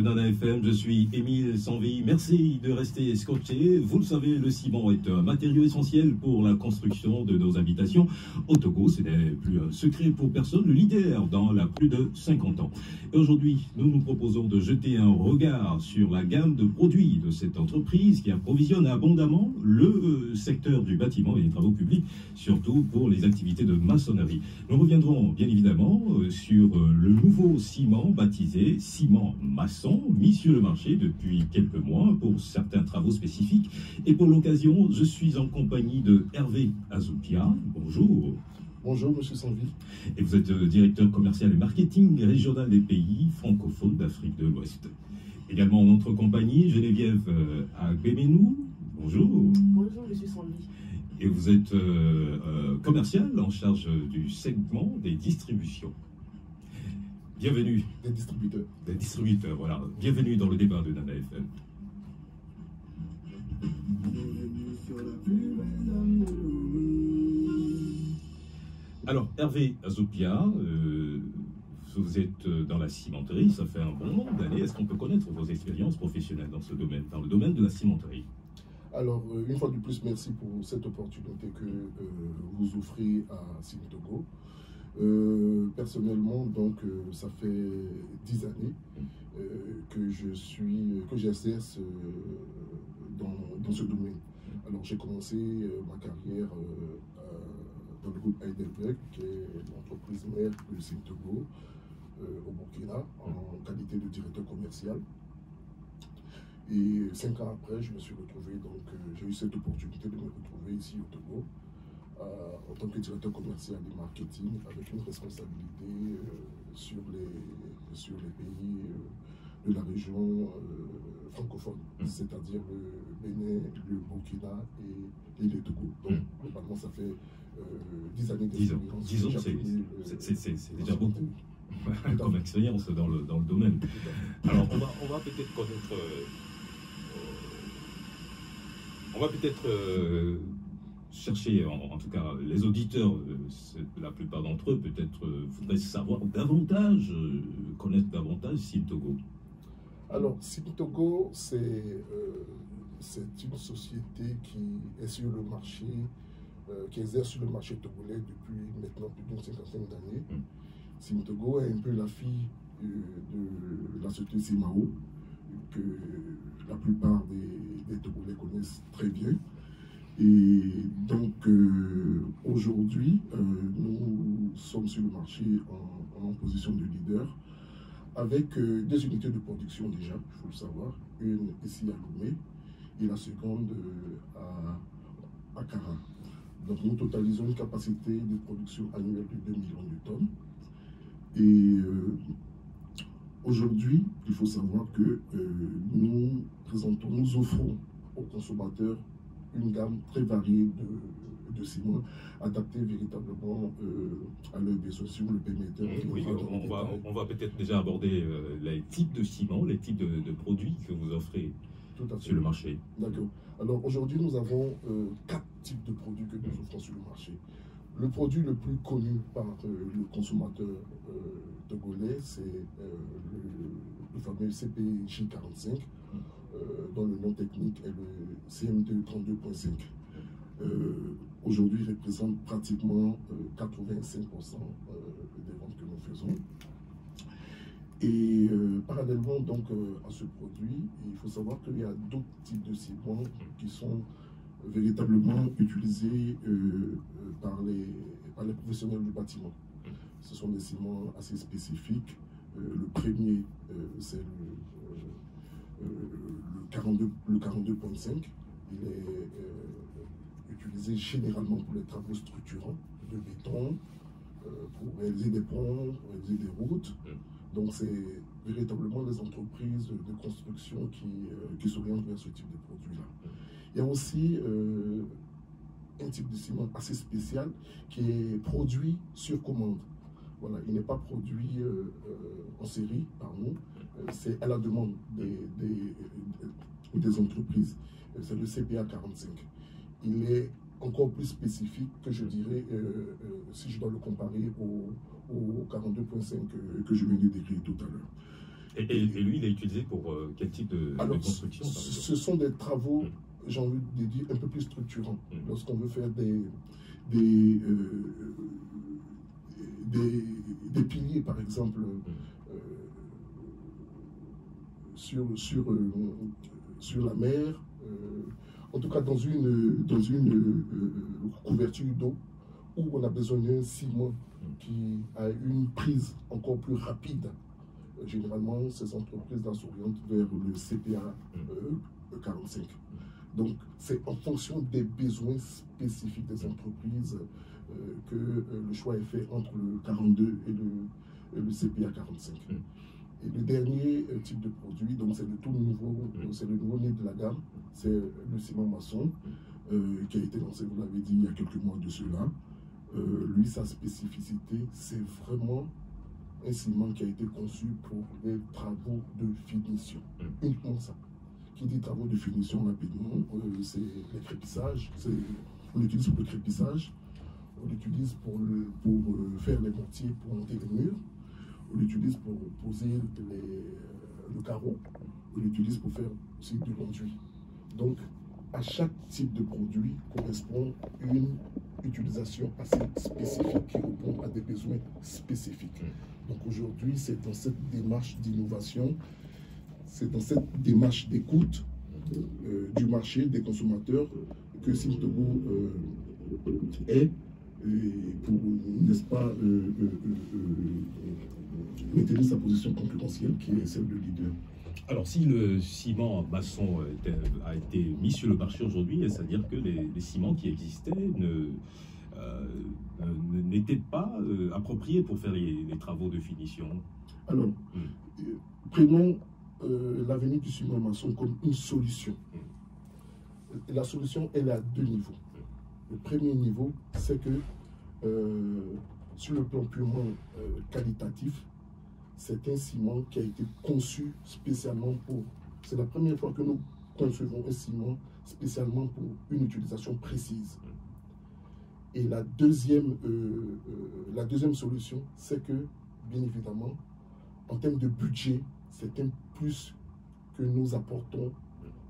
Nana FM, je suis Émile Sanvi. Merci de rester scotché. Vous le savez, le ciment est un matériau essentiel pour la construction de nos habitations. Au Togo, ce n'est plus un secret pour personne, le leader dans la plus de 50 ans. Et aujourd'hui, nous nous proposons de jeter un regard sur la gamme de produits de cette entreprise qui approvisionne abondamment le secteur du bâtiment et des travaux publics, surtout pour les activités de maçonnerie. Nous reviendrons bien évidemment sur le nouveau ciment baptisé ciment maçon, mis sur le marché depuis quelques mois pour certains travaux spécifiques. Et pour l'occasion, je suis en compagnie de Hervé Azoupia. Bonjour. Bonjour, monsieur Sanvi. Et vous êtes directeur commercial et marketing régional des pays francophones d'Afrique de l'Ouest. Également en notre compagnie, Geneviève Agbemenou. Bonjour. Bonjour, monsieur Sanvi. Et vous êtes commercial en charge du segment des distributions. Bienvenue. Des distributeurs. Des distributeurs, voilà. Bienvenue dans le débat de Nana FM. Alors, Hervé Azoupia, vous êtes dans la cimenterie, ça fait un bon nombre d'années. Est-ce qu'on peut connaître vos expériences professionnelles dans ce domaine, dans le domaine de la cimenterie? Alors, une fois de plus, merci pour cette opportunité que vous offrez à Cimetogo. Personnellement, donc, ça fait 10 années que j'exerce dans ce domaine. Alors, j'ai commencé ma carrière dans le groupe Heidelberg, qui est l'entreprise mère de Cimetogo au Burkina, en qualité de directeur commercial. Et 5 ans après, je me suis retrouvé, donc j'ai eu cette opportunité de me retrouver ici au Togo en tant que directeur commercial et marketing, avec une responsabilité sur les pays de la région francophone, c'est-à-dire le Bénin, le Burkina et le Togo. Donc, globalement, ça fait 10 années d'expérience. 10 ans, c'est déjà beaucoup comme expérience dans le domaine. Alors, on va peut-être connaître... on va peut-être chercher, en tout cas, les auditeurs, la plupart d'entre eux, peut-être voudraient savoir davantage, connaître davantage Cimetogo. Alors, Cimetogo, c'est une société qui est sur le marché, qui exerce sur le marché togolais depuis maintenant plus d'une cinquantaine d'années. Cimetogo est un peu la fille de la société Simao, que la plupart des Togolais connaissent très bien. Et donc, aujourd'hui, nous sommes sur le marché en position de leader, avec des unités de production déjà, il faut le savoir, une ici à Lomé et la seconde à Kara. Donc, nous totalisons une capacité de production annuelle de 2 millions de tonnes. Et aujourd'hui, il faut savoir que nous offrons aux consommateurs une gamme très variée de ciment, adaptée véritablement à leurs besoins, si vous le permettez. Oui, on va peut-être déjà aborder les types de ciment, les types de produits que vous offrez sur le marché. D'accord. Alors aujourd'hui, nous avons 4 types de produits que nous offrons sur le marché. Le produit le plus connu par le consommateur togolais, c'est le fameux CPJ45, dont le nom technique est le CMD 32.5. Aujourd'hui, il représente pratiquement 85% des ventes que nous faisons. Et parallèlement donc à ce produit, il faut savoir qu'il y a d'autres types de ciments qui sont véritablement utilisés par les professionnels du bâtiment. Ce sont des ciments assez spécifiques. Le premier, c'est le 42.5. Il est utilisé généralement pour les travaux structurants de béton, pour réaliser des ponts, pour réaliser des routes. Donc c'est véritablement les entreprises de construction qui s'orientent vers ce type de produit-là. Il y a aussi un type de ciment assez spécial qui est produit sur commande. Voilà, il n'est pas produit en série par nous, c'est à la demande des entreprises. C'est le CPA 45. Il est encore plus spécifique que je dirais, si je dois le comparer au 42.5 que je viens de décrire tout à l'heure. Et lui, il est utilisé pour quel type de construction, par exemple? Ce sont des travaux, j'ai envie de dire, un peu plus structurants. Lorsqu'on veut faire des piliers, par exemple, sur la mer, en tout cas dans une couverture d'eau, où on a besoin d'un ciment qui a une prise encore plus rapide. Généralement, ces entreprises-là s'orientent vers le CPA 45. Donc, c'est en fonction des besoins spécifiques des entreprises que le choix est fait entre le 42 et le CPA 45. Et le dernier type de produit, donc c'est le tout nouveau, c'est le nouveau né de la gamme, c'est le ciment maçon, qui a été lancé, vous l'avez dit, il y a quelques mois de cela. Lui, sa spécificité, c'est vraiment un ciment qui a été conçu pour les travaux de finition. Uniquement ça. Qui dit travaux de finition rapidement, c'est les crépissages. On l'utilise pour le crépissage, on l'utilise pour faire les mortiers, pour monter les murs, on l'utilise pour poser le carreau, on l'utilise pour faire aussi du conduit. Donc, à chaque type de produit correspond une utilisation assez spécifique qui répond à des besoins spécifiques. Donc aujourd'hui, c'est dans cette démarche d'innovation, c'est dans cette démarche d'écoute du marché, des consommateurs, que Sim-Togo est pour, n'est-ce pas, maintenir sa position concurrentielle qui est celle de leader. Alors, si le ciment maçon a été mis sur le marché aujourd'hui, c'est-à-dire que les ciments qui existaient n'étaient pas appropriés pour faire les travaux de finition. Alors, prenons l'avenir du ciment maçon comme une solution. La solution, elle est à deux niveaux. Le premier niveau, c'est que sur le plan purement qualitatif, c'est un ciment qui a été conçu spécialement pour... C'est la première fois que nous concevons un ciment spécialement pour une utilisation précise. Et la deuxième solution, c'est que, bien évidemment, en termes de budget, c'est un plus que nous apportons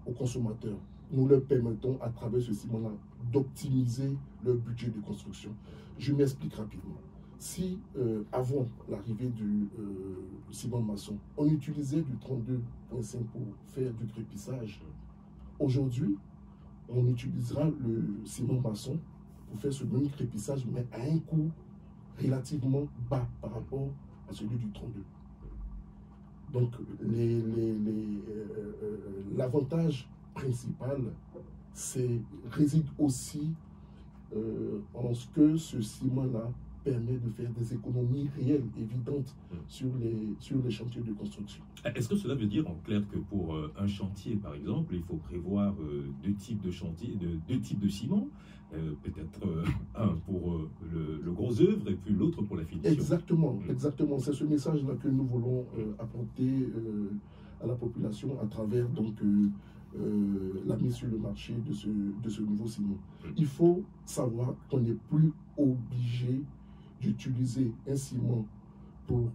aux consommateurs. Nous leur permettons, à travers ce ciment-là, d'optimiser leur budget de construction. Je m'explique rapidement. Si, avant l'arrivée du ciment maçon, on utilisait du 32.5 pour faire du crépissage, aujourd'hui, on utilisera le ciment maçon pour faire ce même crépissage, mais à un coût relativement bas par rapport à celui du 32. Donc, l'avantage principal réside aussi en ce que ce ciment-là permet de faire des économies réelles, évidentes, sur les chantiers de construction. Est-ce que cela veut dire en clair que pour un chantier, par exemple, il faut prévoir deux types de chantiers, deux types de ciment, peut-être un pour le gros œuvre et puis l'autre pour la finition? Exactement, exactement. C'est ce message-là que nous voulons apporter à la population à travers donc la mise sur le marché de ce nouveau ciment. Il faut savoir qu'on n'est plus obligé d'utiliser un ciment pour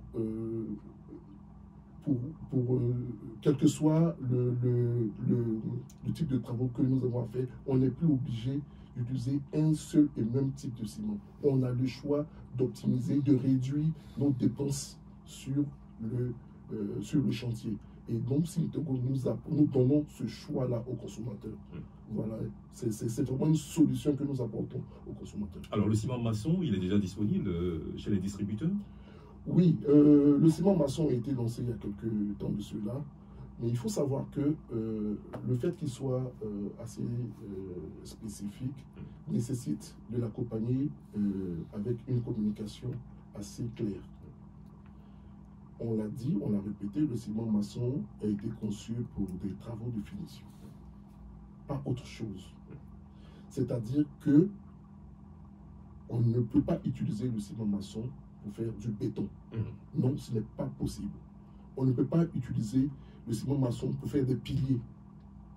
quel que soit le type de travaux que nous avons à faire, on n'est plus obligé d'utiliser un seul et même type de ciment. On a le choix d'optimiser, de réduire nos dépenses sur le chantier. Et donc, Sim-Togo, nous donnons ce choix-là aux consommateurs. Voilà, c'est vraiment une solution que nous apportons aux consommateurs. Alors, le ciment maçon, il est déjà disponible chez les distributeurs? Oui, le ciment maçon a été lancé il y a quelques temps de cela, mais il faut savoir que le fait qu'il soit assez spécifique nécessite de l'accompagner avec une communication assez claire. On l'a dit, on l'a répété, le ciment maçon a été conçu pour des travaux de finition, pas autre chose. C'est-à-dire que on ne peut pas utiliser le ciment maçon pour faire du béton. Non, ce n'est pas possible. On ne peut pas utiliser le ciment maçon pour faire des piliers,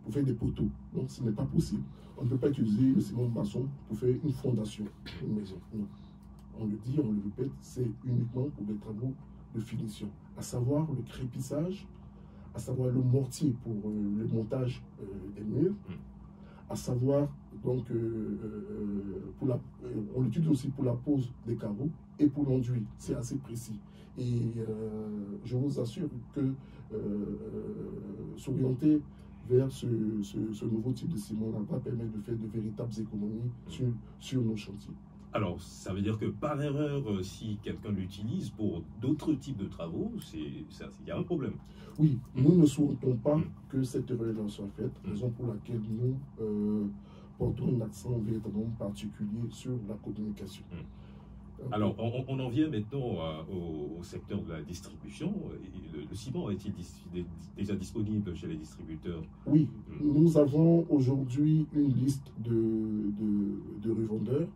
pour faire des poteaux. Non, ce n'est pas possible. On ne peut pas utiliser le ciment maçon pour faire une fondation, une maison. Non. On le dit, on le répète, c'est uniquement pour des travaux de finition. à savoir le crépissage, à savoir le mortier pour le montage des murs, à savoir donc on l'utilise aussi pour la pose des carreaux et pour l'enduit. C'est assez précis. Et je vous assure que s'orienter vers ce nouveau type de ciment va permettre de faire de véritables économies sur nos chantiers. Alors, ça veut dire que par erreur, si quelqu'un l'utilise pour d'autres types de travaux, il y a un problème. Oui, nous ne souhaitons pas que cette erreur soit faite, raison pour laquelle nous portons un accent véritablement particulier sur la communication. Alors, on en vient maintenant au secteur de la distribution. Le ciment est-il déjà disponible chez les distributeurs? Oui, nous avons aujourd'hui une liste de revendeurs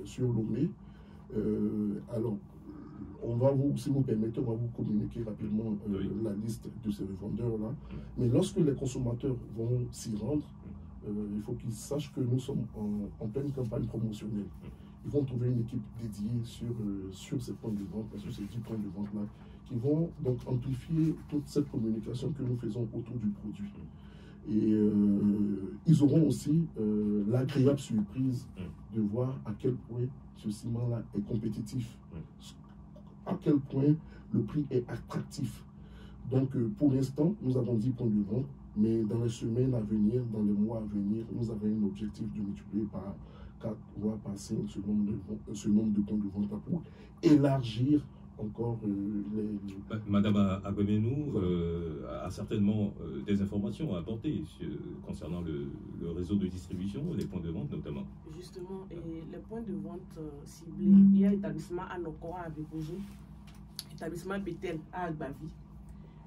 sur Lomé. Alors, si vous permettez, on va vous communiquer rapidement la liste de ces revendeurs-là. Mais lorsque les consommateurs vont s'y rendre, il faut qu'ils sachent que nous sommes en pleine campagne promotionnelle. Ils vont trouver une équipe dédiée sur ces points de vente, sur ces 10 points de vente-là, qui vont donc amplifier toute cette communication que nous faisons autour du produit. Et ils auront aussi l'agréable surprise de voir à quel point ce ciment-là est compétitif, à quel point le prix est attractif. Donc pour l'instant, nous avons 10 points de vente, mais dans les semaines à venir, dans les mois à venir, nous avons un objectif de multiplier par 4 voire par 5 ce nombre de points de vente pour élargir encore Madame Agbemenou a certainement des informations à apporter concernant le réseau de distribution, les points de vente notamment. Justement, les points de vente ciblés, il y a l'établissement Anokora à Bébojé, l'établissement Bethel à Agbavi,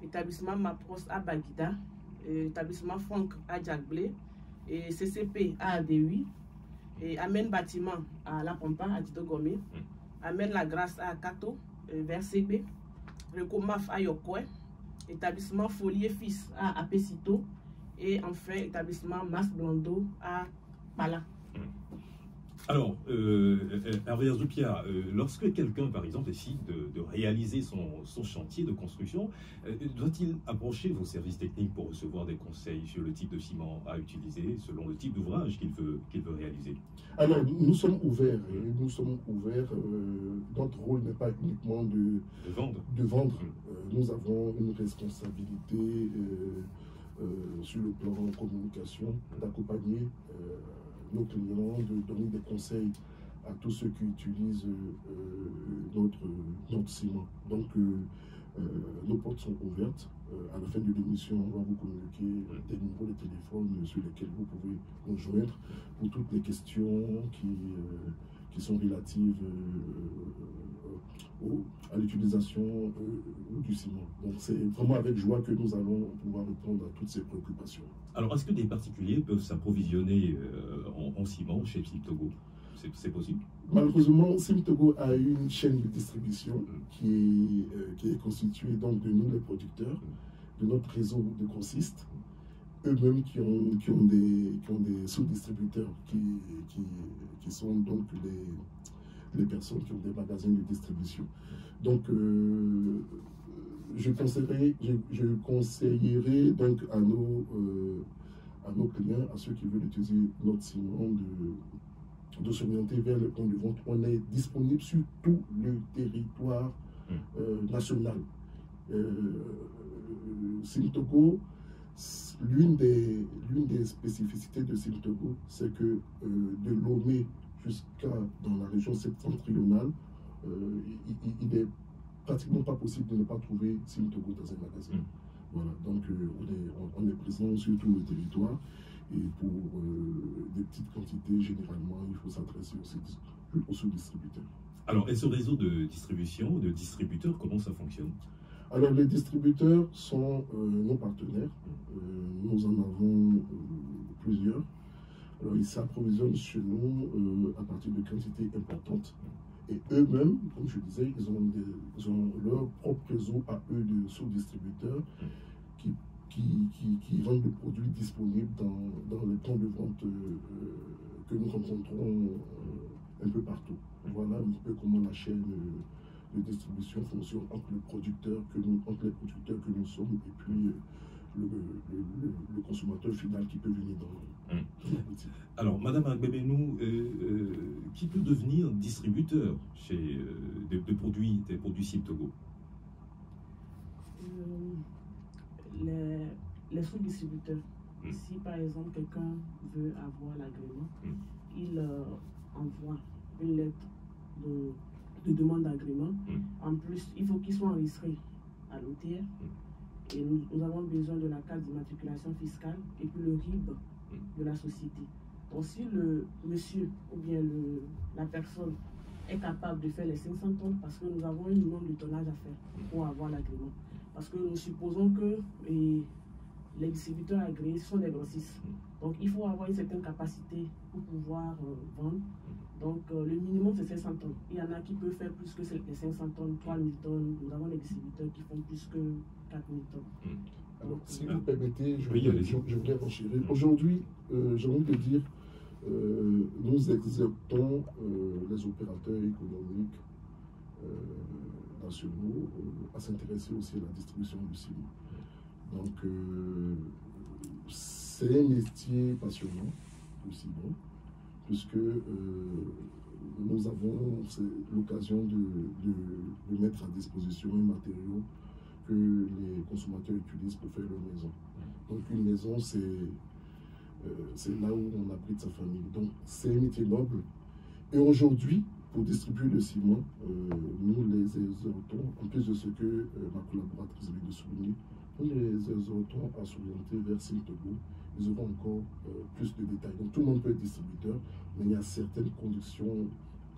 l'établissement Mapros à Baguida, l'établissement Franck à Djagblé, et CCP à AD8, et Amen Bâtiment à La Pampa à Didogomé, Amen La Grâce à Kato, vers CB, Recomaf à Yokwe, établissement Folie et Fils à Apesito, et enfin établissement Mas Blando à Pala. Alors, Hervé Azoupia, lorsque quelqu'un, par exemple, décide de réaliser son chantier de construction, doit-il approcher vos services techniques pour recevoir des conseils sur le type de ciment à utiliser, selon le type d'ouvrage qu'il veut réaliser? Alors, nous sommes ouverts. Notre rôle n'est pas uniquement de vendre. Nous avons une responsabilité sur le plan communication, d'accompagner nos clients, de donner des conseils à tous ceux qui utilisent notre ciment. Donc, nos portes sont ouvertes. À la fin de l'émission, on va vous communiquer des numéros de téléphone sur lesquels vous pouvez nous joindre pour toutes les questions qui sont relatives à l'utilisation du ciment. Donc, c'est vraiment avec joie que nous allons pouvoir répondre à toutes ces préoccupations. Alors, est-ce que des particuliers peuvent s'approvisionner en ciment chez Simtogo? C'est possible? Malheureusement, Simtogo a une chaîne de distribution qui est constituée donc de nous, les producteurs, de notre réseau de grossistes, eux-mêmes qui ont des sous-distributeurs qui sont donc les personnes qui ont des magasins de distribution. Donc, je conseillerais donc à nos clients, à ceux qui veulent utiliser notre ciment, de s'orienter vers le point de vente. On est disponible sur tout le territoire national. Simtogo, l'une des spécificités de Simtogo, c'est que de Lomé jusqu'à dans la région septentrionale, il est pratiquement pas possible de ne pas trouver Simtogo dans un magasin. Voilà, donc on est présent sur tout le territoire. Et pour des petites quantités, généralement, il faut s'adresser aux sous-distributeurs. Alors, et ce réseau de distribution, de distributeurs, comment ça fonctionne? Alors, les distributeurs sont nos partenaires. Nous en avons plusieurs. Alors, ils s'approvisionnent chez nous à partir de quantités importantes. Et eux-mêmes, comme je disais, ils ont leur propre réseau à eux de sous-distributeurs qui vendent des produits disponibles dans les points de vente que nous rencontrons un peu partout. Voilà un peu comment la chaîne de distribution fonctionne entre les producteurs que nous sommes et puis le consommateur final qui peut venir dans la boutique. Alors, Madame Agbebenou, qui peut devenir distributeur chez, des produits SIM Togo? Les sous-distributeurs. Si par exemple quelqu'un veut avoir l'agrément, il envoie une lettre de demande d'agrément. En plus, il faut qu'il soit enregistré à l'OTR. Et nous avons besoin de la carte d'immatriculation fiscale et puis le RIB de la société. Donc si le monsieur ou bien la personne est capable de faire les 500 tonnes, parce que nous avons un nombre de tonnages à faire pour avoir l'agrément. Parce que nous supposons que les distributeurs agréés sont des grossistes. Donc il faut avoir une certaine capacité pour pouvoir vendre. Donc le minimum c'est 500 tonnes. Il y en a qui peuvent faire plus que les 500 tonnes, 3000 tonnes. Nous avons des distributeurs qui font plus que 4000 tonnes. Alors si vous permettez, je voudrais renchérir. Aujourd'hui, j'ai envie de dire, nous exhortons les opérateurs économiques nationaux à s'intéresser aussi à la distribution du ciment. Donc, c'est un métier passionnant, le ciment, puisque nous avons l'occasion de mettre à disposition un matériau que les consommateurs utilisent pour faire leur maison. Donc, une maison, c'est là où on abrite sa famille. Donc, c'est un métier noble. Et aujourd'hui, pour distribuer le ciment, nous les exhortons, en plus de ce que ma collaboratrice vient de souligner, nous les exhortons à s'orienter vers SIM Togo. Ils auront encore plus de détails. Donc tout le monde peut être distributeur, mais il y a certaines conditions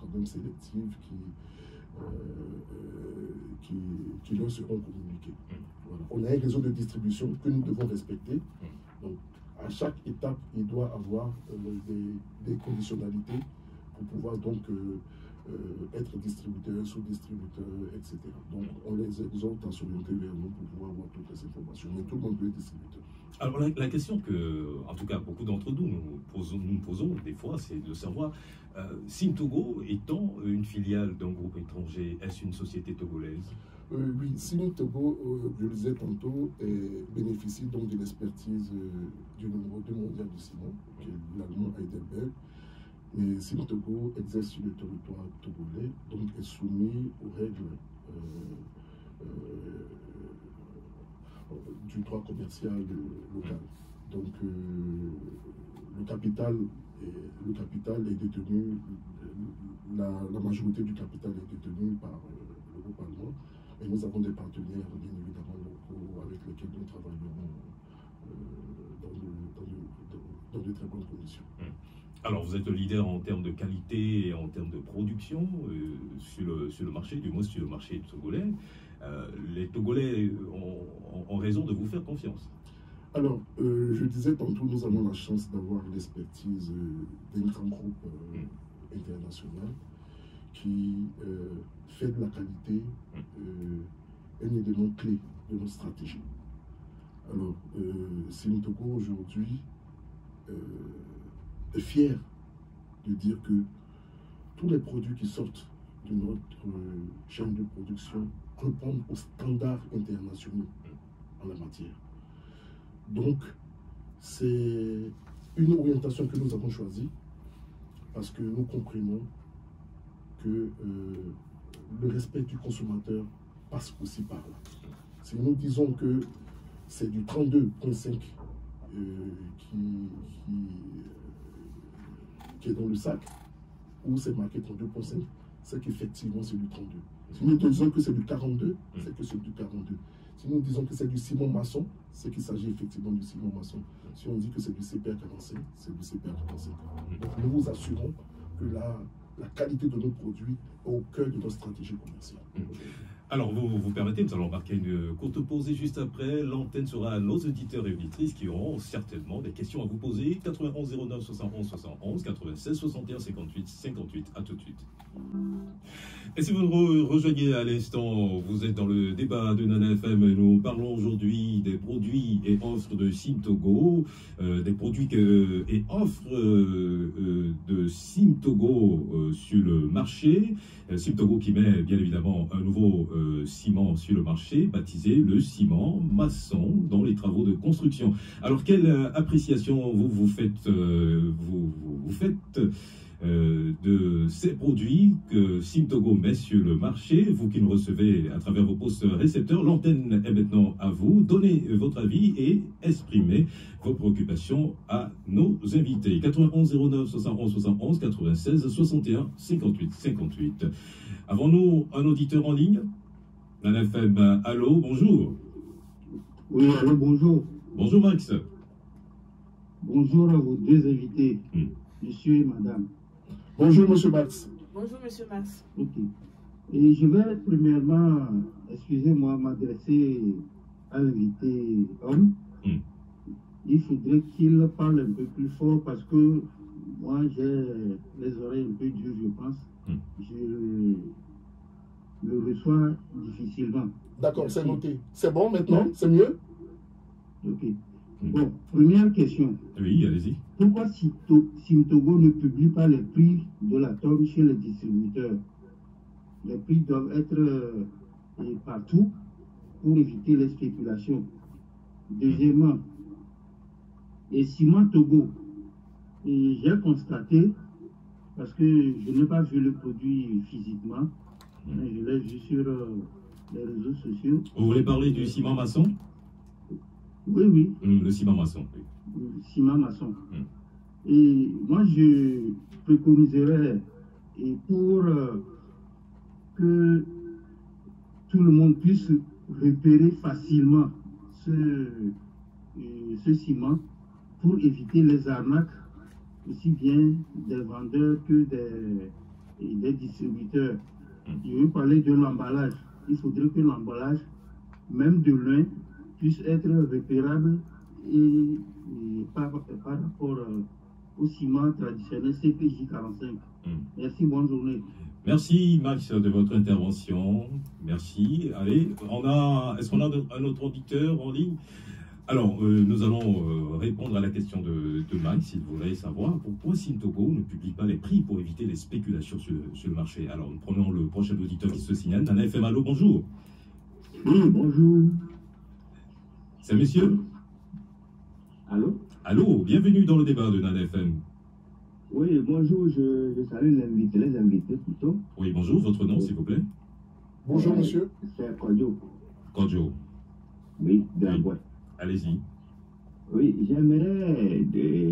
quand même sélectives qui leur seront communiquées. Voilà. On a un réseau de distribution que nous devons respecter. Donc à chaque étape, il doit avoir des conditionnalités pour pouvoir donc être distributeur, sous-distributeur, etc. Donc on les exhorte à s'orienter vers nous pour pouvoir avoir toutes les informations. Mais tout le monde peut être distributeur. Alors la question que, en tout cas, beaucoup d'entre nous nous posons des fois, c'est de savoir, SIM Togo étant une filiale d'un groupe étranger, est-ce une société togolaise? Oui, SIM Togo, je le disais tantôt, bénéficie donc de l'expertise du numéro 2 mondial du ciment, qui est l'allemand Heidelberg. Mais SIM Togo exerce sur le territoire togolais, donc est soumis aux règles du droit commercial local. Donc le capital est détenu, la majorité du capital est détenue par le groupe allemand, et nous avons des partenaires bien évidemment locaux avec lesquels nous travaillons dans de très bonnes conditions. Alors, vous êtes le leader en termes de qualité et en termes de production sur le marché, du moins sur le marché togolais. Les Togolais ont raison de vous faire confiance. Alors, je disais tantôt, nous avons la chance d'avoir l'expertise d'un grand groupe international qui fait de la qualité un élément clé de notre stratégie. Alors, SIM Togo aujourd'hui est fier de dire que tous les produits qui sortent de notre chaîne de production répondent aux standards internationaux en la matière. Donc, c'est une orientation que nous avons choisie parce que nous comprenons que le respect du consommateur passe aussi par là. Si nous disons que c'est du 32,5 qui est dans le sac, où c'est marqué 32,5, c'est qu'effectivement c'est du 32. Si nous disons que c'est du 42, c'est que c'est du 42. Si nous disons que c'est du ciment maçon, c'est qu'il s'agit effectivement du ciment maçon. Si on dit que c'est du CPR 45, c'est du CPR 45. Donc nous vous assurons que la qualité de nos produits est au cœur de notre stratégie commerciale. Alors, vous permettez, nous allons marquer une courte pause et juste après, l'antenne sera à nos auditeurs et auditrices qui auront certainement des questions à vous poser. 91 09 71 71, 96 61 58 58. À tout de suite. Et si vous nous rejoignez à l'instant, vous êtes dans le débat de Nana FM. Nous parlons aujourd'hui des produits et offres de Sim-Togo, des produits et offres de Sim-Togo sur le marché. Sim-Togo qui met bien évidemment un nouveau ciment sur le marché, baptisé le ciment maçon dans les travaux de construction. Alors, quelle appréciation vous faites, de ces produits que Sim-Togo met sur le marché? Vous qui nous recevez à travers vos postes récepteurs, l'antenne est maintenant à vous. Donnez votre avis et exprimez vos préoccupations à nos invités. 91 09 71 71, 96 61 58 58. Avons-nous un auditeur en ligne? Nana FM, allô, bonjour. Oui, allô, bonjour. Bonjour Max. Bonjour à vos deux invités, monsieur et madame. Bonjour, monsieur Max. Bonjour, monsieur Max. Ok. Et je vais premièrement, excusez-moi, m'adresser à l'invité homme. Il faudrait qu'il parle un peu plus fort parce que moi, j'ai les oreilles un peu dures, je pense. Je le reçois difficilement. D'accord, c'est noté. C'est bon maintenant? C'est mieux? Ok. Bon, première question. Oui, allez-y. Pourquoi Sim-Togo ne publie pas les prix de la tonne chez les distributeurs? Les prix doivent être partout pour éviter les spéculations. Deuxièmement, les ciments Togo, j'ai constaté, parce que je n'ai pas vu le produit physiquement, mais je l'ai vu sur les réseaux sociaux. Vous voulez parler du ciment maçon? Oui, oui. Le ciment maçon, oui. Le ciment maçon. Et moi, je préconiserais, et pour que tout le monde puisse repérer facilement ce ciment, pour éviter les arnaques, aussi bien des vendeurs que des distributeurs. Je veux parler de l'emballage. Il faudrait que l'emballage, même de loin, puisse être repérable et par rapport au ciment traditionnel CPJ 45. Merci, bonne journée. Merci Max de votre intervention. Merci. Allez, est-ce qu'on a un autre auditeur en ligne? Alors, nous allons répondre à la question de Max. Il voulait savoir pourquoi Sim-Togo ne publie pas les prix pour éviter les spéculations sur le marché. Alors, nous prenons le prochain auditeur qui se signale. Nana FM, allô, bonjour. Oui, bonjour. C'est monsieur? Allô? Allô, bienvenue dans le débat de Nana FM. Oui, bonjour, je salue les invités plutôt. Oui, bonjour, votre nom, s'il vous plaît? Bonjour, monsieur. C'est Kodjo. Kodjo. Oui, de la boîte. Allez-y. Oui, j'aimerais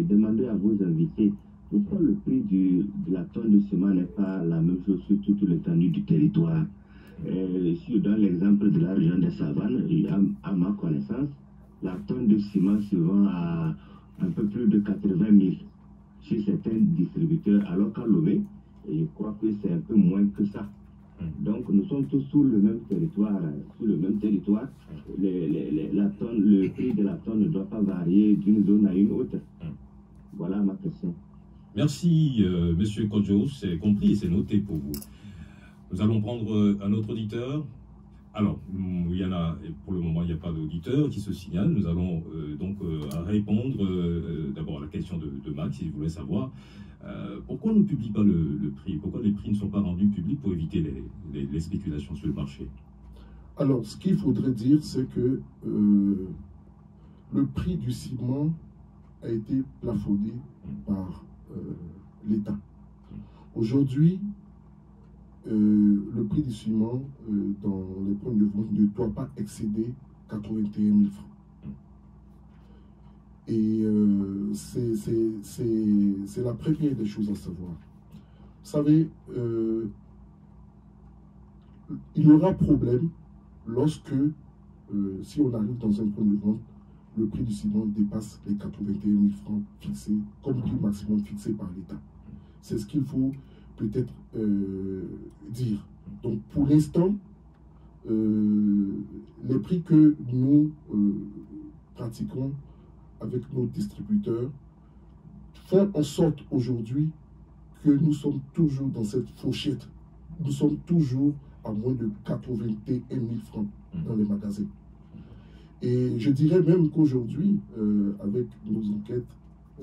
demander à vos invités pourquoi le prix de la tonne de ciment n'est pas la même chose sur toute l'étendue du territoire. Dans l'exemple de la région des Savanes, à ma connaissance, la tonne de ciment se vend à un peu plus de 80 000 chez certains distributeurs, alors qu'à Lomé, je crois que c'est un peu moins que ça. Donc nous sommes tous sur le même territoire. Le prix de la tonne ne doit pas varier d'une zone à une autre. Voilà ma question. Merci, monsieur Kodjo, c'est compris et c'est noté pour vous. Nous allons prendre un autre auditeur. Alors, il y en a, pour le moment, il n'y a pas d'auditeur qui se signale. Nous allons donc répondre d'abord à la question de Max. Il voulait savoir pourquoi on ne publie pas le prix, pourquoi les prix ne sont pas rendus publics pour éviter les spéculations sur le marché. Alors, ce qu'il faudrait dire, c'est que le prix du ciment a été plafonné par l'État. Aujourd'hui, le prix du ciment dans les points de vente ne doit pas excéder 81 000 francs. Et c'est la première des choses à savoir. Vous savez, il y aura problème lorsque, si on arrive dans un point de vente, le prix du ciment dépasse les 81 000 francs fixés, comme prix maximum fixé par l'État. C'est ce qu'il faut peut-être dire. Donc pour l'instant, les prix que nous pratiquons avec nos distributeurs font en sorte aujourd'hui que nous sommes toujours dans cette fourchette. Nous sommes toujours à moins de 81 000 francs dans les magasins. Et je dirais même qu'aujourd'hui, avec nos enquêtes,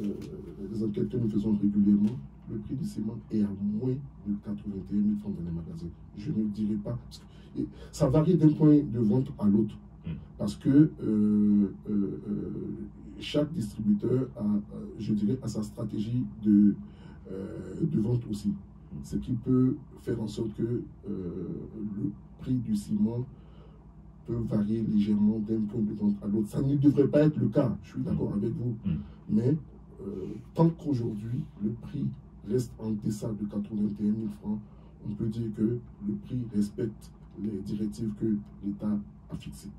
les enquêtes que nous faisons régulièrement, le prix du ciment est à moins de 81 000 francs dans les magasins. Je ne dirais pas, parce que ça varie d'un point de vente à l'autre, parce que chaque distributeur a, je dirais, a sa stratégie de vente aussi. Ce qui peut faire en sorte que le prix du ciment peut varier légèrement d'un point de vente à l'autre. Ça ne devrait pas être le cas, je suis d'accord avec vous. Mais tant qu'aujourd'hui, le prix reste en deçà de 81 000 francs, on peut dire que le prix respecte les directives que l'État a fixées.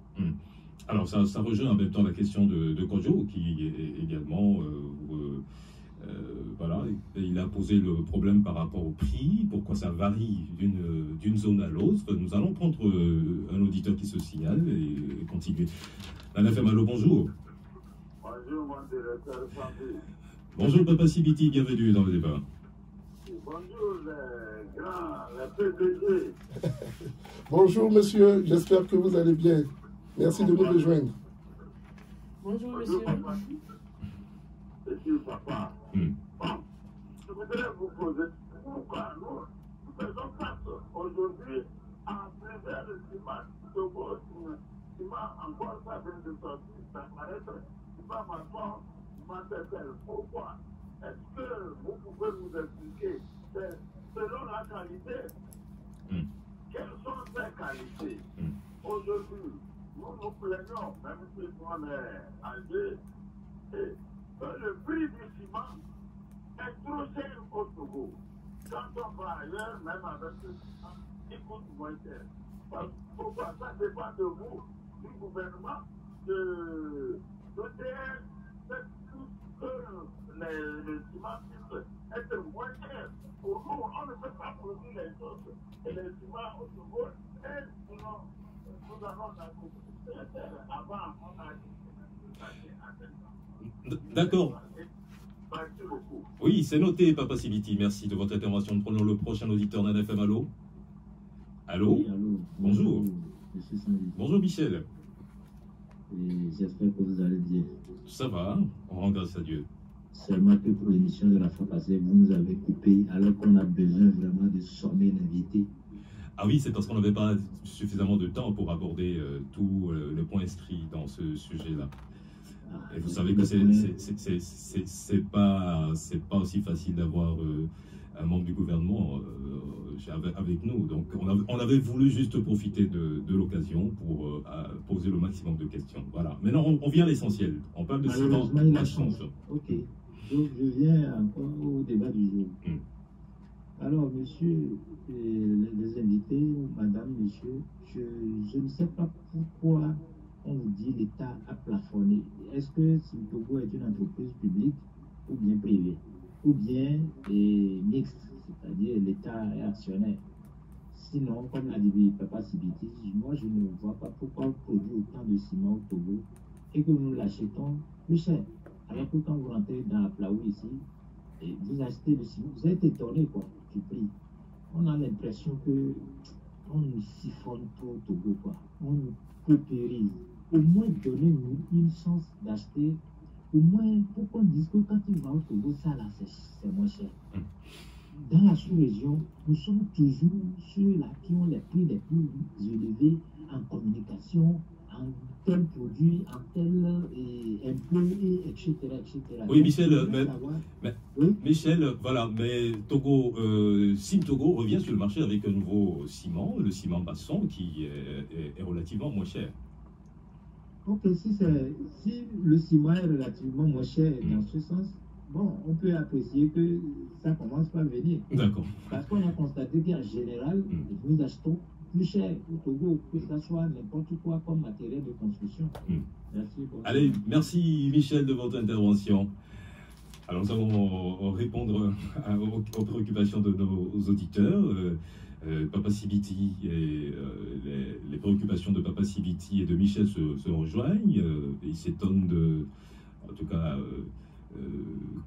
Alors, ça rejoint en même temps la question de Kodjo, qui est également... voilà, il a posé le problème par rapport au prix, pourquoi ça varie d'une zone à l'autre. Nous allons prendre un auditeur qui se signale et continuer. Nana Femalo, bonjour. Bonjour, mon directeur santé. Bonjour, Papa Sibiti, bienvenue dans le débat. Bonjour, les grands, les PDG. Bonjour, monsieur, j'espère que vous allez bien. Merci de nous rejoindre. Bonjour, monsieur. Monsieur papa. Bon, je voudrais vous poser pourquoi nous faisons face aujourd'hui à plusieurs ciments, Togo, ciment encore ça vient de sortir, ça paraît ciment maçon, ciment tel. Pourquoi? Est-ce que vous pouvez nous expliquer selon la qualité, quelles sont ces qualités? Aujourd'hui, nous nous plaignons, même si on est âgé, le prix du ciment est trop cher au Togo. Quand on va ailleurs, même avec le ciment, il coûte moins cher. Pourquoi ça dépend de vous, du gouvernement, de que le ciment puisse être moins cher. Pour nous, on ne peut pas produire les choses et les ciments au Togo, et sinon, nous avons la possibilité avant, on a D'accord. Oui, c'est noté, Papa Sibiti. Merci de votre intervention. Prenons le prochain auditeur Nana Femalo. Allô? Oui, allô. Bonjour. Monsieur Sandy. Bonjour, Michel. J'espère que vous allez bien. Ça va, on rend grâce à Dieu. Seulement que pour l'émission de la fois passée, vous nous avez coupé alors qu'on a besoin vraiment de sommer l'invité. Ah oui, c'est parce qu'on n'avait pas suffisamment de temps pour aborder tous les points inscrits dans ce sujet-là. Et vous savez que c'est pas aussi facile d'avoir un membre du gouvernement avec nous. Donc on avait voulu juste profiter de l'occasion pour poser le maximum de questions. Voilà. Maintenant on vient à l'essentiel. On parle de ciment. Ok. Donc je viens encore au débat du jour. Alors monsieur, les invités, madame, monsieur, je ne sais pas pourquoi on vous dit l'État a plafonné. Est-ce que Togo est une entreprise publique ou bien privée? Ou bien mixte, c'est-à-dire l'État est actionnaire? Sinon, comme l'a dit Papa Sibiti, moi je ne vois pas pourquoi on produit autant de ciment au Togo et que nous l'achetons plus cher. Alors que quand vous rentrez dans la Plaou ici, et vous achetez le ciment, vous êtes étonné quoi, du prix. On a l'impression que on nous siphonne trop au Togo quoi. On nous paupérise. Au moins donnez-nous une chance d'acheter, au moins pour qu'on dise que quand il va au Togo, ça là c'est moins cher. Dans la sous-région, nous sommes toujours ceux-là qui ont les prix les plus élevés en communication, en tel produit, en tel impôt, etc., etc. Oui, Michel, oui? Michel, voilà, mais Togo, Sim Togo revient sur le marché avec un nouveau ciment, le ciment maçon, qui est relativement moins cher. Ok, si le ciment est relativement moins cher dans ce sens, bon, on peut apprécier que ça commence par venir. D'accord. Parce qu'on a constaté qu'en général, nous achetons plus cher au Togo, que ce soit n'importe quoi comme matériel de construction. Merci. Allez, merci Michel de votre intervention. Alors nous allons répondre aux préoccupations de nos auditeurs. Papa Sibiti et les préoccupations de Papa Sibiti et de Michel se rejoignent. Ils s'étonnent en tout cas,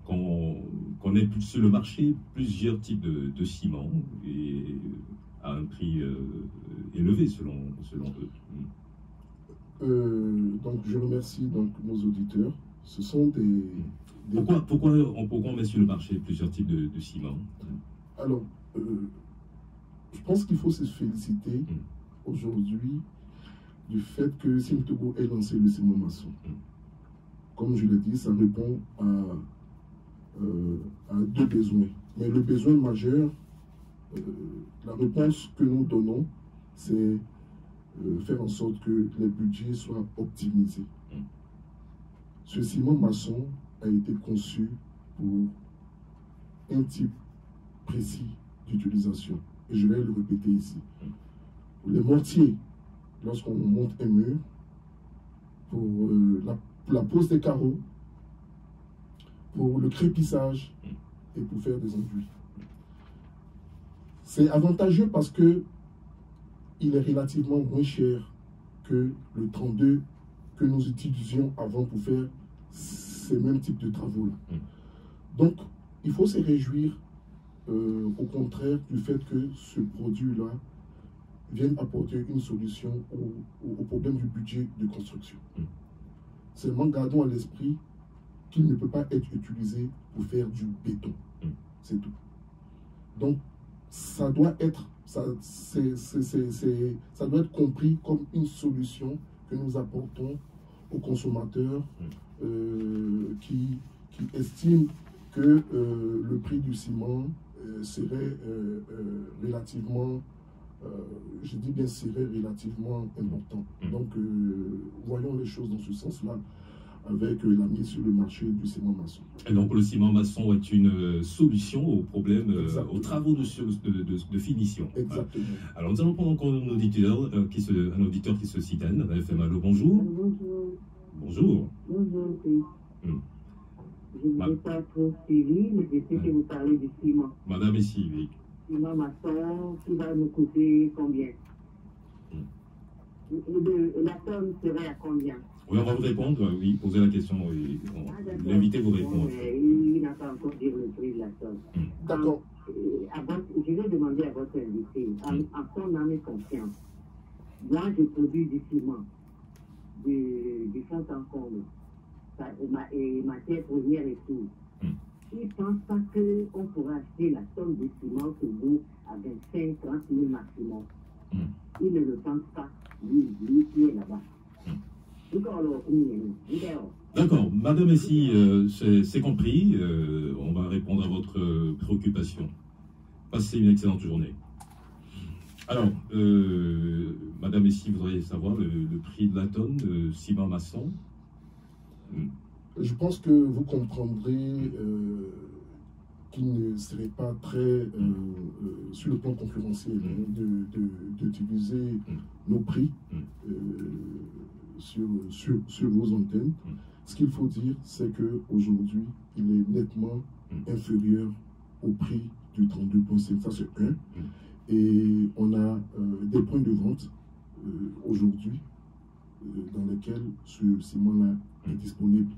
qu'on ait sur le marché plusieurs types de ciment et à un prix élevé selon eux. Donc je remercie donc nos auditeurs. Ce sont des... Pourquoi on met sur le marché plusieurs types de ciment? Alors, je pense qu'il faut se féliciter aujourd'hui du fait que Ciment Togo ait lancé le ciment maçon. Comme je l'ai dit, ça répond à deux besoins. Mais le besoin majeur, la réponse que nous donnons, c'est faire en sorte que les budgets soient optimisés. Ce ciment maçon a été conçu pour un type précis d'utilisation. Et je vais le répéter ici. Les mortiers, lorsqu'on monte un mur, pour la pose des carreaux, pour le crépissage et pour faire des enduits. C'est avantageux parce que il est relativement moins cher que le 32 que nous utilisions avant pour faire ces mêmes types de travaux-là. Donc, il faut se réjouir au contraire du fait que ce produit-là vienne apporter une solution au problème du budget de construction. Seulement, gardons à l'esprit qu'il ne peut pas être utilisé pour faire du béton. C'est tout. Donc, ça doit être compris comme une solution que nous apportons aux consommateurs qui estiment que le prix du ciment serait relativement, je dis bien serait relativement important. Donc, voyons les choses dans ce sens-là avec la mise sur le marché du ciment maçon. Et donc le ciment maçon est une solution au problème, aux travaux de finition. Exactement. Alors nous allons prendre encore un auditeur qui se cite Anne, FM Allo, bonjour. Bonjour. Bonjour. Bonjour, je ne vous ai pas trop suivi, mais je sais que vous parlez du ciment. Madame ici, oui. Ciment maçon, qui va nous coûter combien? La tonne serait à combien? Oui, on va vous répondre, oui, posez la question, oui. L'invité vous répond. Il n'a pas encore dit le prix de la tonne. D'accord. Je vais demander à votre invité, en son âme et conscience, moi je produis du ciment, du fond en comble, et matière première et tout. Il ne pense pas qu'on pourra acheter la tonne de ciment que vous à 25-30 000 maximum. Il ne le pense pas, lui qui est là-bas. D'accord, madame ici, c'est compris, on va répondre à votre préoccupation. Passez une excellente journée. Alors, madame ici voudrait savoir le prix de la tonne de ciment maçon. Je pense que vous comprendrez qu'il ne serait pas très, sur le plan concurrentiel, d'utiliser nos prix sur vos antennes. Ce qu'il faut dire, c'est qu'aujourd'hui, il est nettement inférieur au prix du 32.5. Ça, c'est un. Et on a des points de vente aujourd'hui dans lesquels ce ciment-là est disponible.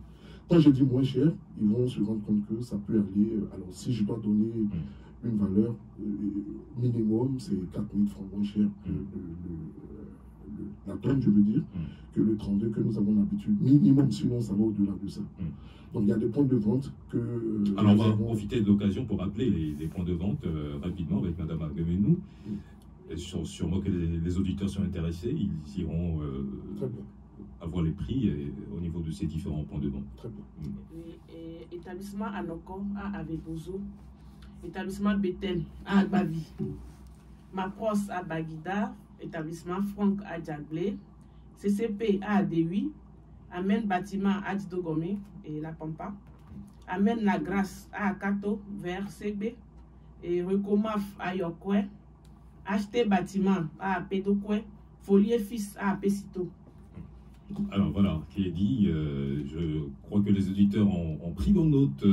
Quand je dis moins cher, ils vont se rendre compte que ça peut aller. Alors, si je dois donner une valeur minimum, c'est 4 000 francs moins cher que la tonne, je veux dire, que le 32 que nous avons l'habitude. Minimum, sinon ça va au-delà de ça. Donc, il y a des points de vente que... Alors, on va profiter de l'occasion pour rappeler les points de vente rapidement avec Mme Aguemenou. Sûrement que les auditeurs sont intéressés, ils iront... Très bien. Avoir les prix au niveau de ces différents points de vente. Très bien. Établissement Anoko à Avebozo, établissement Bethel à Agbavi, Macross à Baguida, établissement Franck à Djaglé, CCP à Adewi, Amen Bâtiment à Didogomé et La Pampa, Amen La Grâce à Akato vers Segbe, et Recomaf à Yokwe, HT Bâtiment à Pédokwe, Folie Fils à Pesito. Alors voilà, qui est dit, je crois que les auditeurs ont pris bonne note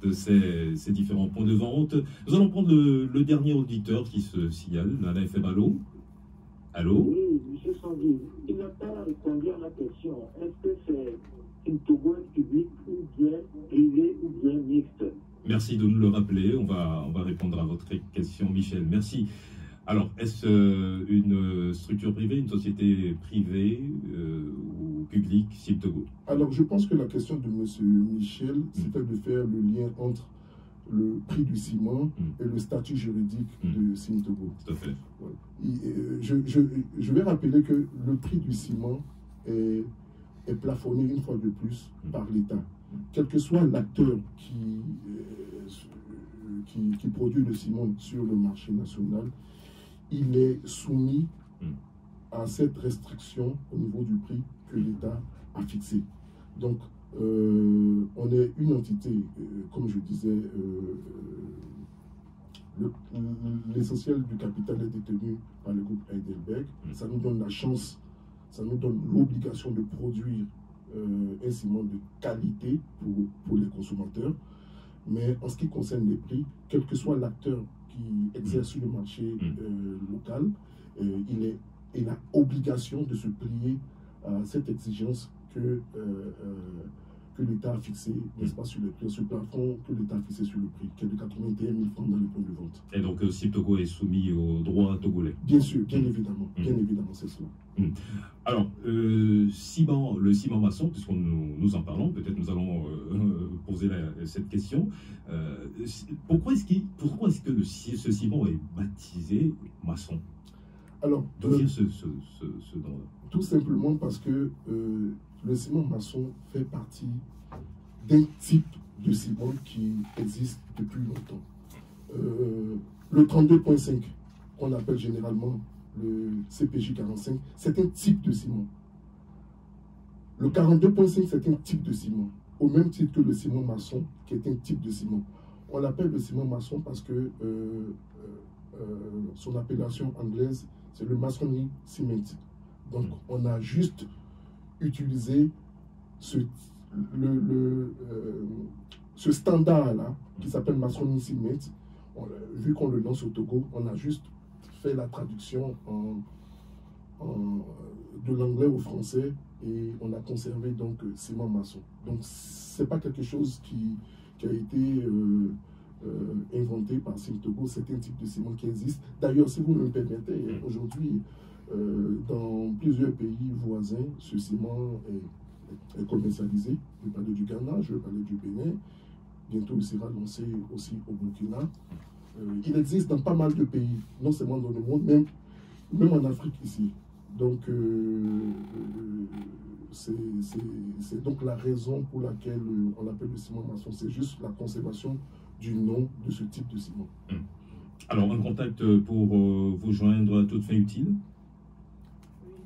de ces différents points de vente. Nous allons prendre le dernier auditeur qui se signale, Nana FM. Allô? Allô? Oui, M. Sandy, il n'a pas répondu à ma question. Est-ce que c'est une Togo publique ou bien privée ou bien mixte? Merci de nous le rappeler. On va répondre à votre question, Michel. Merci. Alors, est-ce une structure privée, une société privée ou publique, SIM Togo? Alors, je pense que la question de M. Michel, c'était de faire le lien entre le prix du ciment et le statut juridique de SIM Togo. Tout à fait. Ouais. Je vais rappeler que le prix du ciment est plafonné une fois de plus par l'État. Quel que soit l'acteur qui produit le ciment sur le marché national, il est soumis à cette restriction au niveau du prix que l'État a fixé. Donc, on est une entité, comme je disais, l'essentiel du capital est détenu par le groupe Heidelberg. Ça nous donne la chance, ça nous donne l'obligation de produire un ciment de qualité pour les consommateurs. Mais en ce qui concerne les prix, quel que soit l'acteur qui exerce sur le marché local, il a obligation de se plier à cette exigence que l'État a fixé, n'est-ce pas, sur le prix, sur le plafond que l'État a fixé sur le prix, qui est de 81 000 francs dans les points de vente. Et donc, SIM Togo est soumis aux droits togolais? Bien sûr, bien évidemment, c'est cela. Alors, le ciment maçon, puisque nous en parlons, peut-être nous allons poser cette question. Pourquoi est-ce que ce ciment est baptisé maçon? Alors, d'où vient ce nom-là? Tout simplement parce que le ciment maçon fait partie d'un type de ciment qui existe depuis longtemps. Le 32.5, qu'on appelle généralement le CPJ 45, c'est un type de ciment. Le 42.5, c'est un type de ciment, au même titre que le ciment maçon, qui est un type de ciment. On l'appelle le ciment maçon parce que son appellation anglaise, c'est le masonry cement. Donc, on a juste utilisé ce standard-là, qui s'appelle masonry cement. Vu qu'on le lance au Togo, on a juste fait la traduction de l'anglais au français et on a conservé donc ciment maçon. Donc, c'est pas quelque chose qui a été inventé par SIM Togo, c'est un type de ciment qui existe. D'ailleurs, si vous me permettez, aujourd'hui, dans plusieurs pays voisins, ce ciment est commercialisé. Je vais parler du Ghana, je vais parler du Bénin. Bientôt, il sera lancé aussi au Burkina. Il existe dans pas mal de pays, non seulement dans le monde, même en Afrique ici. Donc, c'est donc la raison pour laquelle on l'appelle le ciment maçon. C'est juste la conservation du nom de ce type de ciment. Alors, un contact pour vous joindre à toute fin utile?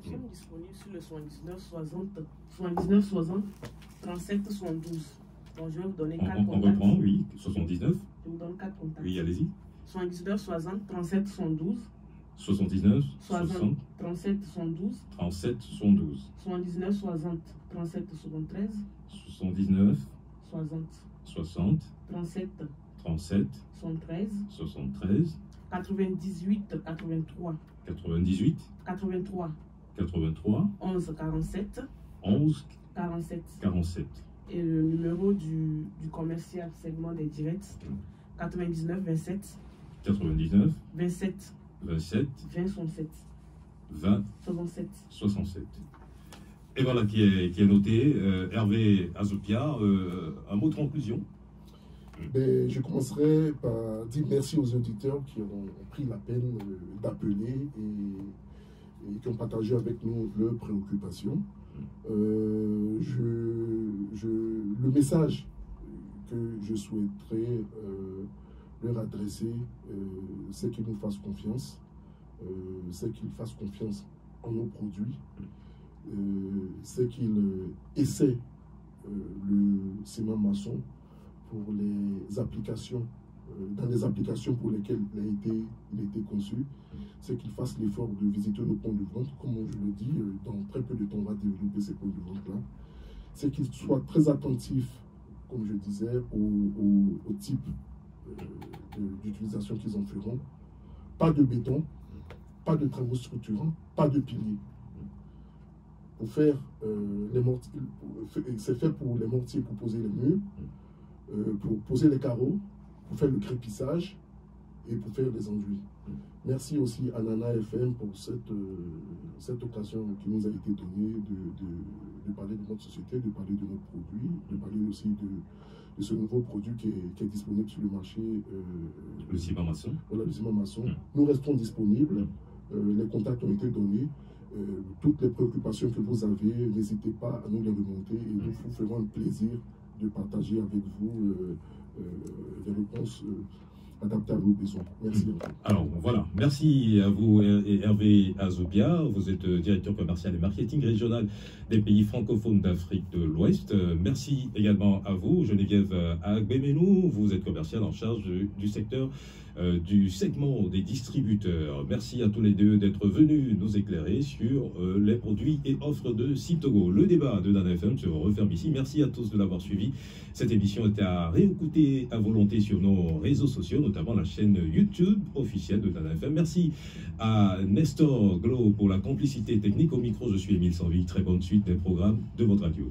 Nous sommes disponibles sur le 79 60 37 72. Donc, je vais vous donner 4 contacts. On reprend, oui, 79. Je vous donne 4 contacts. Oui, allez-y. 79 60 37 72. 79 60 37 72. 37 72. 79 60 37 73. 79 60 60 37 37 73. 73 98 83. 98 83 83 11 47 11 47. 47. Et le numéro du commercial segment des directs, 99 27 99 27 27 20 67 20 67. 67. Et voilà qui est noté. Hervé Azopia, un mot de conclusion? Ben, je commencerai par dire merci aux auditeurs qui ont pris la peine d'appeler et qui ont partagé avec nous leurs préoccupations. Le message que je souhaiterais leur adresser, c'est qu'ils nous fassent confiance, c'est qu'ils fassent confiance en nos produits, c'est qu'ils essaient le ciment maçon pour les applications, dans les applications pour lesquelles il a été conçu, c'est qu'ils fassent l'effort de visiter nos points de vente. Comme je le dis, dans très peu de temps, on va développer ces points de vente-là. C'est qu'ils soient très attentifs comme je disais, au type d'utilisation qu'ils en feront. Pas de béton, pas de travaux structurants, pas de piliers. Pour faire les mortiers, c'est fait pour les mortiers, pour poser les murs, pour poser les carreaux, pour faire le crépissage et pour faire les enduits. Merci aussi à Nana FM pour cette occasion qui nous a été donnée de parler de notre société, de parler de notre produit, de parler aussi de ce nouveau produit qui est disponible sur le marché. Le ciment maçon. Voilà, le ciment maçon. Nous restons disponibles. Les contacts ont été donnés. Toutes les préoccupations que vous avez, n'hésitez pas à nous les remonter et nous vous ferons un plaisir de partager avec vous des réponses adaptées à vos besoins. Merci. Alors voilà, merci à vous Hervé Azobia, vous êtes directeur commercial et marketing régional des pays francophones d'Afrique de l'Ouest. Merci également à vous Geneviève Agbemenou, vous êtes commercial en charge du secteur du segment des distributeurs. Merci à tous les deux d'être venus nous éclairer sur les produits et offres de Simtogo. Le débat de Nana FM se referme ici. Merci à tous de l'avoir suivi. Cette émission est à réécouter à volonté sur nos réseaux sociaux, notamment la chaîne YouTube officielle de Nana FM. Merci à Nestor Glo pour la complicité technique. Au micro, je suis Émile Sanvi. Très bonne suite des programmes de votre radio.